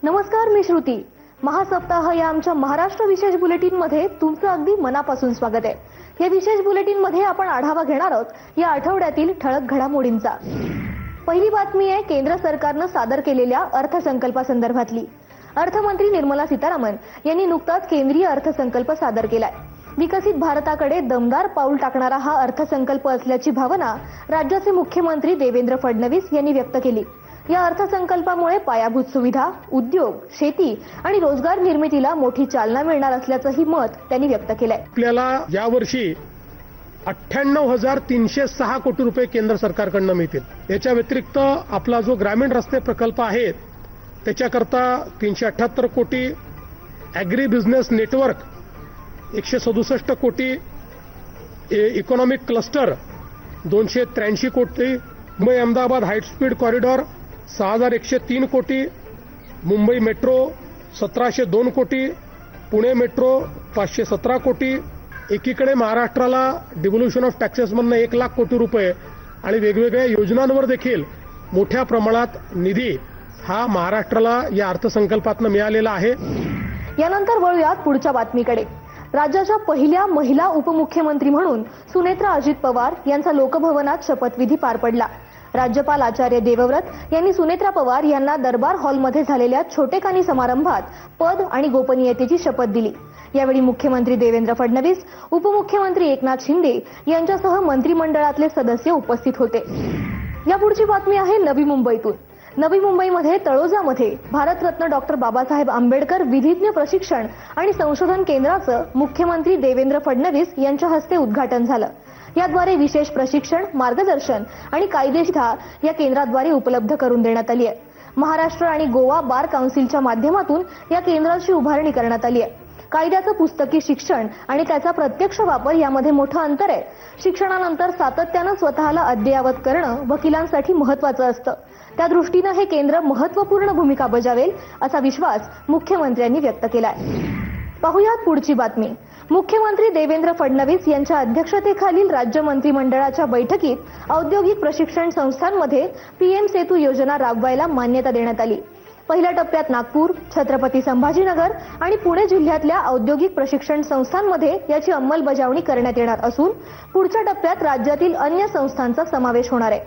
नमस्कार, मी श्रुती. महासप्ताह या आमच्या महाराष्ट्र विशेष बुलेटिन मध्ये तुमचं अगदी मनापासून स्वागत आहे. या विशेष बुलेटिन मध्ये आपण आढावा घेणार आहोत या आठवड्यातील ठळक घडामोडींचा. पहिली बातमी आहे केंद्र सरकारनं सादर केलेल्या अर्थसंकल्पासंदर्भातली. अर्थमंत्री निर्मला सीतारामन यांनी नुकताच केंद्रीय अर्थसंकल्प सादर केलाय. विकसित भारताकडे दमदार पाऊल टाकणारा हा अर्थसंकल्प असल्याची भावना राज्याचे मुख्यमंत्री देवेंद्र फडणवीस यांनी व्यक्त केली. या अर्थसंकल्पामुळे पायाभूत सुविधा, उद्योग, शेती आणि रोजगार निर्मितीला मोठी चालना मिळणार असल्याचंही मत त्यांनी व्यक्त केलंय. आपल्याला यावर्षी 98,306 कोटी रुपये केंद्र सरकारकडून मिळतील. याच्या व्यतिरिक्त आपला जो ग्रामीण रस्ते प्रकल्प आहे त्याच्याकरता 378 कोटी, ॲग्री बिझनेस नेटवर्क 167 कोटी, इकॉनॉमिक क्लस्टर 283 कोटी, Mumbai Ahmedabad high speed corridor 6,103 कोटी, मुंबई मेट्रो 1,702 कोटी, पुणे मेट्रो 517 कोटी. एकीकडे महाराष्ट्राला डिव्होल्युशन ऑफ टॅक्सेसमधनं 1 लाख कोटी रुपये आणि वेगवेगळ्या योजनांवर देखील मोठ्या प्रमाणात निधी हा महाराष्ट्राला या अर्थसंकल्पातनं मिळालेला आहे. यानंतर वळूयात पुढच्या बातमीकडे. राज्याच्या पहिल्या महिला उपमुख्यमंत्री म्हणून सुनेत्रा अजित पवार यांचा लोकभवनात शपथविधी पार पडला. राज्यपाल आचार्य देवव्रत यांनी सुनेत्रा पवार यांना दरबार हॉलमध्ये झालेल्या छोटेखानी समारंभात पद आणि गोपनीयतेची शपथ दिली. यावेळी मुख्यमंत्री देवेंद्र फडणवीस, उपमुख्यमंत्री एकनाथ शिंदे यांच्यासह मंत्रिमंडळातले सदस्य उपस्थित होते. यापुढची बातमी आहे नवी मुंबईतून. नवी मुंबईमध्ये तळोजामध्ये भारतरत्न डॉक्टर बाबासाहेब आंबेडकर विधिज्ञ प्रशिक्षण आणि संशोधन केंद्राचं मुख्यमंत्री देवेंद्र फडणवीस यांच्या हस्ते उद्घाटन झालं. याद्वारे विशेष प्रशिक्षण, मार्गदर्शन आणि कायदेशीर या केंद्राद्वारे उपलब्ध करून देण्यात आली आहे. महाराष्ट्र आणि गोवा बार काउन्सिलच्या माध्यमातून या केंद्राची उभारणी करण्यात आली आहे. कायद्याचं पुस्तकी शिक्षण आणि त्याचा प्रत्यक्ष वापर यामध्ये मोठं अंतर आहे. शिक्षणानंतर सातत्यानं स्वतःला अद्ययावत करणं वकिलांसाठी महत्त्वाचं असतं. त्या दृष्टीनं हे केंद्र महत्त्वपूर्ण भूमिका बजावेल असा विश्वास मुख्यमंत्र्यांनी व्यक्त केलाय. पाहुयात पुढची बातमी. मुख्यमंत्री देवेंद्र फडणवीस यांच्या अध्यक्षतेखालील राज्य मंत्रिमंडळाच्या बैठकीत औद्योगिक प्रशिक्षण संस्थांमध्ये पीएम सेतू योजना राबवायला मान्यता देण्यात आली. पहिल्या टप्प्यात नागपूर, छत्रपती संभाजीनगर आणि पुणे जिल्ह्यातल्या औद्योगिक प्रशिक्षण संस्थांमध्ये याची अंमलबजावणी करण्यात येणार असून पुढच्या टप्प्यात राज्यातील अन्य संस्थांचा समावेश होणार आहे.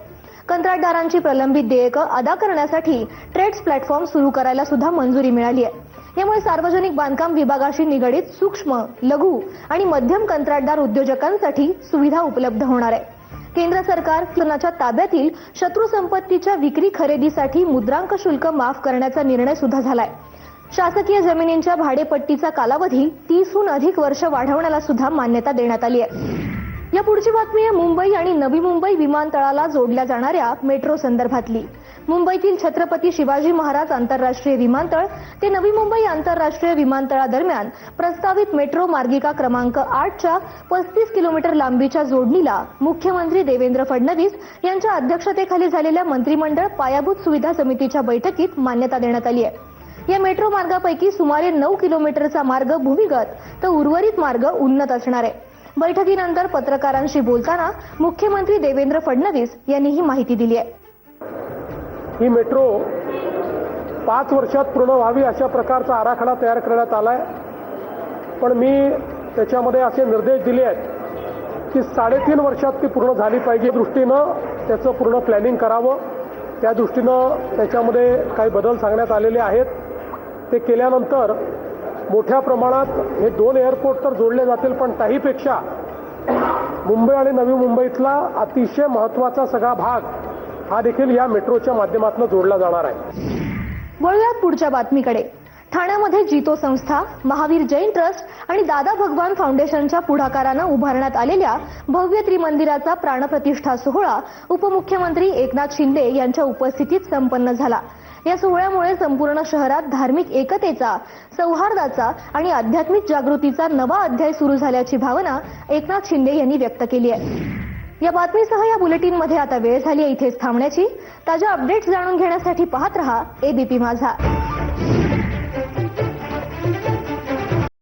कंत्राटदारांची प्रलंबित देयकं अदा करण्यासाठी ट्रेड्स प्लॅटफॉर्म सुरू करायला सुद्धा मंजुरी मिळाली आहे. यामुळे सार्वजनिक बांधकाम विभागाशी निगडित सूक्ष्म, लघु आणि मध्यम कंत्राटदार उद्योजकांसाठी सुविधा उपलब्ध होणार आहे. केंद्र सरकारच्या ताब्यातील शत्रू संपत्तीच्या विक्री खरेदीसाठी मुद्रांक शुल्क माफ करण्याचा निर्णय सुद्धा झालाय. शासकीय जमिनींच्या भाडेपट्टीचा कालावधी 30हून अधिक वर्ष वाढवण्याला सुद्धा मान्यता देण्यात आली आहे. या पुढची बातमी आहे मुंबई आणि नवी मुंबई विमानतळाला जोडल्या जाणाऱ्या मेट्रो संदर्भातली. मुंबईतील छत्रपती शिवाजी महाराज आंतरराष्ट्रीय विमानतळ ते नवी मुंबई आंतरराष्ट्रीय विमानतळादरम्यान प्रस्तावित मेट्रो मार्गिका क्रमांक 8च्या 35 किलोमीटर लांबीच्या जोडणीला मुख्यमंत्री देवेंद्र फडणवीस यांच्या अध्यक्षतेखाली झालेल्या मंत्रिमंडळ पायाभूत सुविधा समितीच्या बैठकीत मान्यता देण्यात आली आहे. या मेट्रो मार्गापैकी सुमारे 9 किलोमीटरचा मार्ग भूमिगत तर उर्वरित मार्ग उन्नत असणार आहे. बैठकीनंतर पत्रकारांशी बोलताना मुख्यमंत्री देवेंद्र फडणवीस यांनी ही माहिती दिली आहे. ही मेट्रो 5 वर्षात पूर्ण व्हावी अशा प्रकारचा आराखडा तयार करण्यात आलाय. पण मी त्याच्यामध्ये असे निर्देश दिले आहेत की 3.5 वर्षात ती पूर्ण झाली पाहिजे. दृष्टीनं त्याचं पूर्ण प्लॅनिंग करावं. त्या दृष्टीनं त्याच्यामध्ये काही बदल सांगण्यात आलेले आहेत. ते केल्यानंतर मोठ्या प्रमाणात हे 2 एअरपोर्ट तर जोडले जातील, पण त्याहीपेक्षा मुंबई आणि नवी मुंबईतला अतिशय महत्त्वाचा सगळा भाग हा देखील या मेट्रोच्या माध्यमातून जोडला जाणार आहे. वळूयात पुढच्या बातमीकडे. ठाण्यामध्ये जितो संस्था, महावीर जैन ट्रस्ट आणि दादा भगवान फाउंडेशनच्या पुढाकारानं उभारण्यात आलेल्या भव्य त्रिमंदिराचा प्राणप्रतिष्ठा सोहळा उपमुख्यमंत्री एकनाथ शिंदे यांच्या उपस्थितीत संपन्न झाला. या सोहळ्यामुळे संपूर्ण शहरात धार्मिक एकतेचा, सौहार्दाचा आणि आध्यात्मिक जागृतीचा नवा अध्याय सुरू झाल्याची भावना एकनाथ शिंदे यांनी व्यक्त केली आहे. या बातमीसह या बुलेटिनमध्ये आता वेळ झाली इथेच थांबण्याची. ताज्या अपडेट्स जाणून घेण्यासाठी पाहत रहा एबीपी माझा.